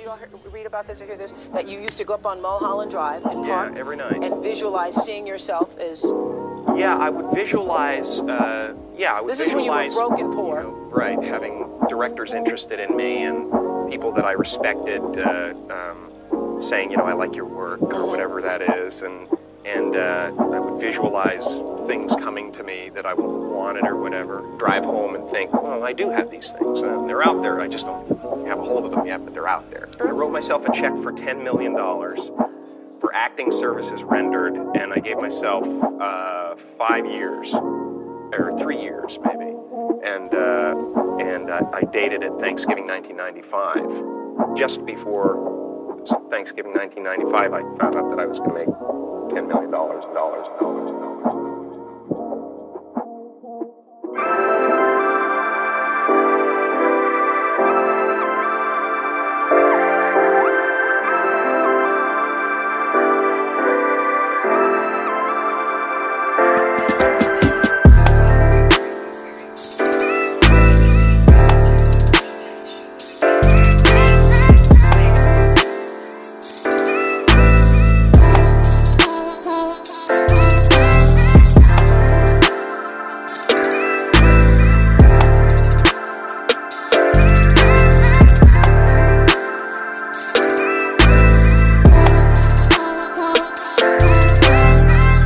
you all read about this or hear this? That you used to go up on Mulholland Drive and park every night and visualize seeing yourself as... Yeah, I would visualize, I would this visualize... is when you were broke and poor. You know, right, having directors interested in me and people that I respected saying, you know, I like your work or whatever that is, and I would visualize things coming to me that I wanted or whatever. Drive home and think, well, I do have these things. They're out there. I just don't have a hold of them yet, but they're out there. I wrote myself a check for $10 million for acting services rendered, and I gave myself 5 years, or 3 years maybe, and I dated it Thanksgiving 1995. Just before Thanksgiving 1995, I found out that I was going to make $10 million and dollars.